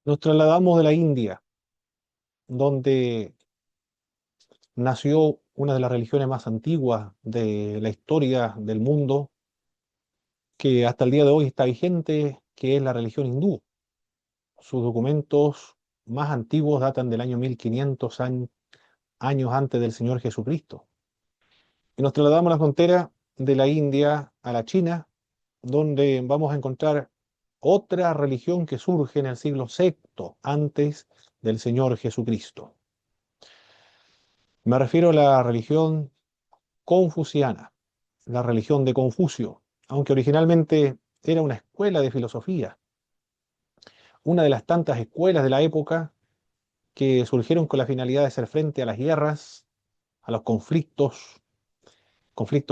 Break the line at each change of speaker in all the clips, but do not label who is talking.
Nos trasladamos de la India, donde nació una de las religiones más antiguas de la historia del mundo, que hasta el día de hoy está vigente, que es la religión hindú. Sus documentos más antiguos datan del año 1500 años antes del Señor Jesucristo. Y nos trasladamos a la frontera de la India a la China, donde vamos a encontrar otra religión que surge en el siglo sexto antes del Señor Jesucristo. Me refiero a la religión confuciana, la religión de Confucio, aunque originalmente era una escuela de filosofía, una de las tantas escuelas de la época que surgieron con la finalidad de hacer frente a las guerras, a los conflictos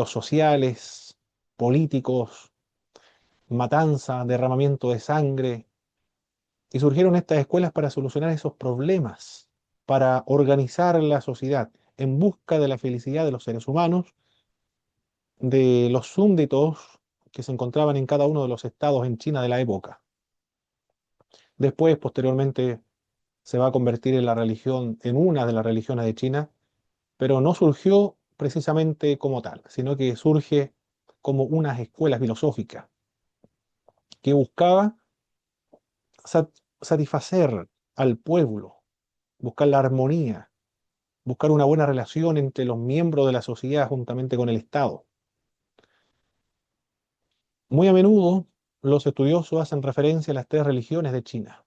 sociales, políticos, matanza, derramamiento de sangre, y surgieron estas escuelas para solucionar esos problemas, para organizar la sociedad en busca de la felicidad de los seres humanos, de los súbditos que se encontraban en cada uno de los estados en China de la época. Después, posteriormente, se va a convertir en la religión, en una de las religiones de China, pero no surgió precisamente como tal, sino que surge como una escuela filosófica que buscaba satisfacer al pueblo, buscar la armonía, buscar una buena relación entre los miembros de la sociedad juntamente con el Estado. Muy a menudo los estudiosos hacen referencia a las tres religiones de China,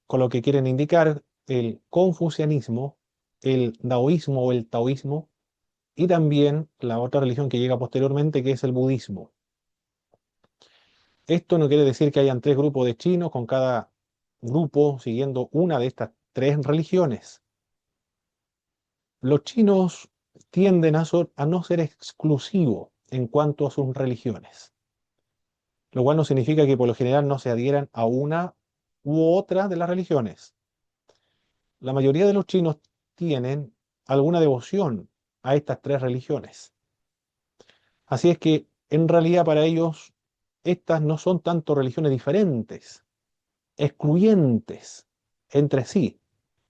con lo que quieren indicar el confucianismo, el daoísmo o el taoísmo, y también la otra religión que llega posteriormente, que es el budismo. Esto no quiere decir que hayan tres grupos de chinos, con cada grupo siguiendo una de estas tres religiones. Los chinos tienden a no ser exclusivos en cuanto a sus religiones, lo cual no significa que por lo general no se adhieran a una u otra de las religiones. La mayoría de los chinos tienen alguna devoción a estas tres religiones. Así es que en realidad para ellos estas no son tanto religiones diferentes, excluyentes entre sí,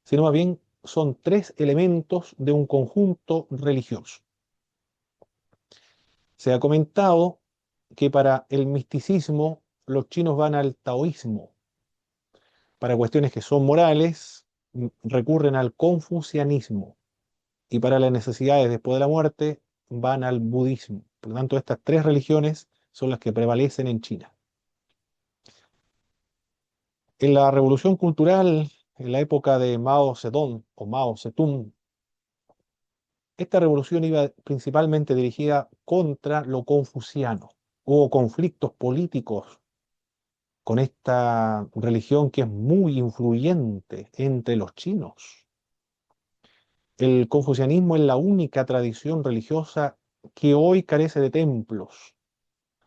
sino más bien son tres elementos de un conjunto religioso. Se ha comentado que para el misticismo los chinos van al taoísmo, para cuestiones que son morales recurren al confucianismo, y para las necesidades después de la muerte van al budismo. Por lo tanto, estas tres religiones son las que prevalecen en China. En la revolución cultural, en la época de Mao Zedong o Mao Zedong, esta revolución iba principalmente dirigida contra lo confuciano. Hubo conflictos políticos con esta religión que es muy influyente entre los chinos. El confucianismo es la única tradición religiosa que hoy carece de templos,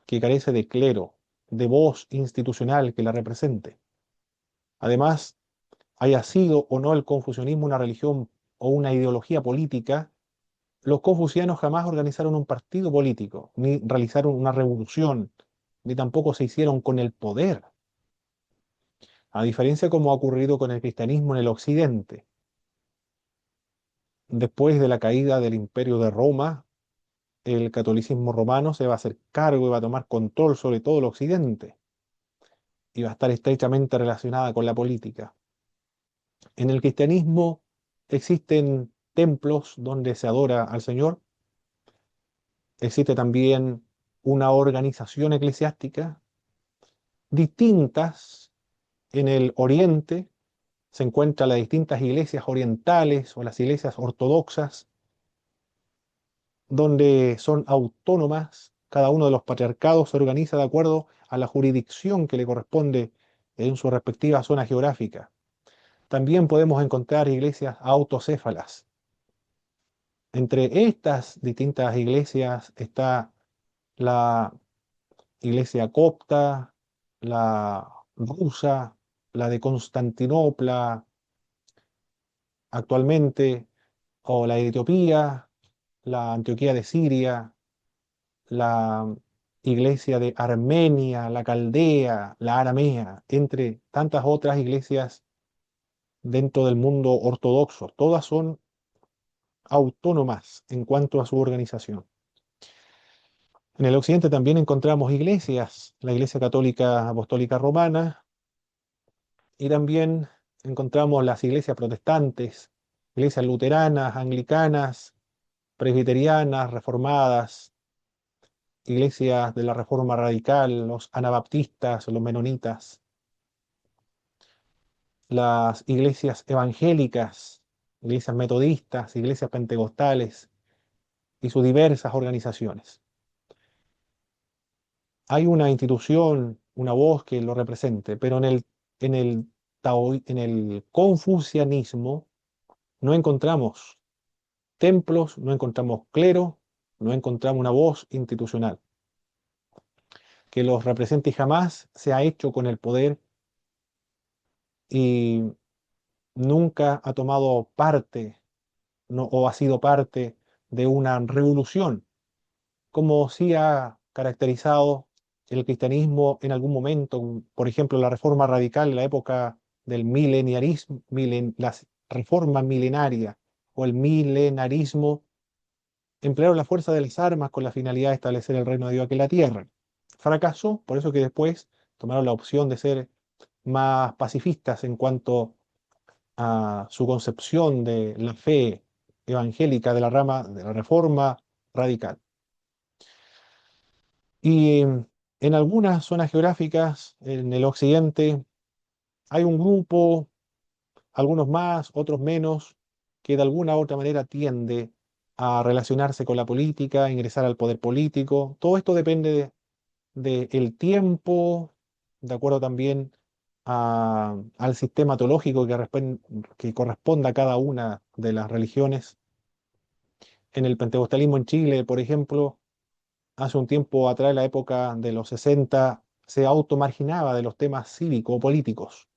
que carece de clero, de voz institucional que la represente. Además, haya sido o no el confucianismo una religión o una ideología política, los confucianos jamás organizaron un partido político, ni realizaron una revolución, ni tampoco se hicieron con el poder, a diferencia como ha ocurrido con el cristianismo en el occidente. Después de la caída del Imperio de Roma, el catolicismo romano se va a hacer cargo y va a tomar control sobre todo el occidente y va a estar estrechamente relacionada con la política. En el cristianismo existen templos donde se adora al Señor, existe también una organización eclesiástica distintas. En el oriente se encuentran las distintas iglesias orientales o las iglesias ortodoxas, donde son autónomas. Cada uno de los patriarcados se organiza de acuerdo a la jurisdicción que le corresponde en su respectiva zona geográfica. También podemos encontrar iglesias autocéfalas. Entre estas distintas iglesias está la iglesia copta, la rusa, la de Constantinopla actualmente, o la de Etiopía, la Antioquía de Siria, la iglesia de Armenia, la Caldea, la Aramea, entre tantas otras iglesias dentro del mundo ortodoxo. Todas son autónomas en cuanto a su organización. En el occidente también encontramos iglesias, la Iglesia Católica Apostólica Romana, y también encontramos las iglesias protestantes, iglesias luteranas, anglicanas, presbiterianas, reformadas, iglesias de la Reforma Radical, los anabaptistas, los menonitas, las iglesias evangélicas, iglesias metodistas, iglesias pentecostales y sus diversas organizaciones. Hay una institución, una voz que lo represente, pero en el, en el confucianismo no encontramos templos, no encontramos clero, no encontramos una voz institucional que los represente y jamás se ha hecho con el poder y nunca ha tomado parte no, o ha sido parte de una revolución, como sí ha caracterizado el cristianismo en algún momento, por ejemplo, la reforma radical en la época del mileniarismo, la reforma milenaria o el milenarismo, emplearon la fuerza de las armas con la finalidad de establecer el reino de Dios aquí en la tierra. Fracasó, por eso que después tomaron la opción de ser más pacifistas en cuanto a su concepción de la fe evangélica de la rama de la reforma radical. Y en algunas zonas geográficas, en el occidente, hay un grupo, algunos más, otros menos, que de alguna u otra manera tiende a relacionarse con la política, a ingresar al poder político. Todo esto depende del tiempo, de acuerdo también al sistema teológico que corresponda a cada una de las religiones. En el pentecostalismo en Chile, por ejemplo, hace un tiempo atrás, en la época de los 60, se automarginaba de los temas cívicos o políticos,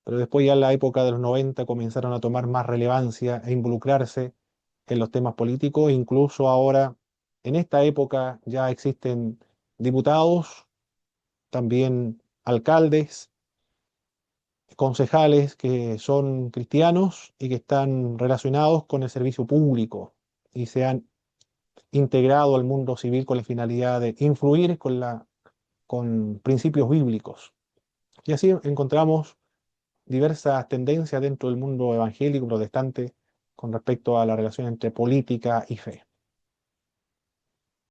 pero después ya en la época de los 90 comenzaron a tomar más relevancia e involucrarse en los temas políticos. Incluso ahora, en esta época, ya existen diputados, también alcaldes, concejales que son cristianos y que están relacionados con el servicio público y se han integrado al mundo civil con la finalidad de influir con principios bíblicos. Y así encontramos diversas tendencias dentro del mundo evangélico protestante con respecto a la relación entre política y fe.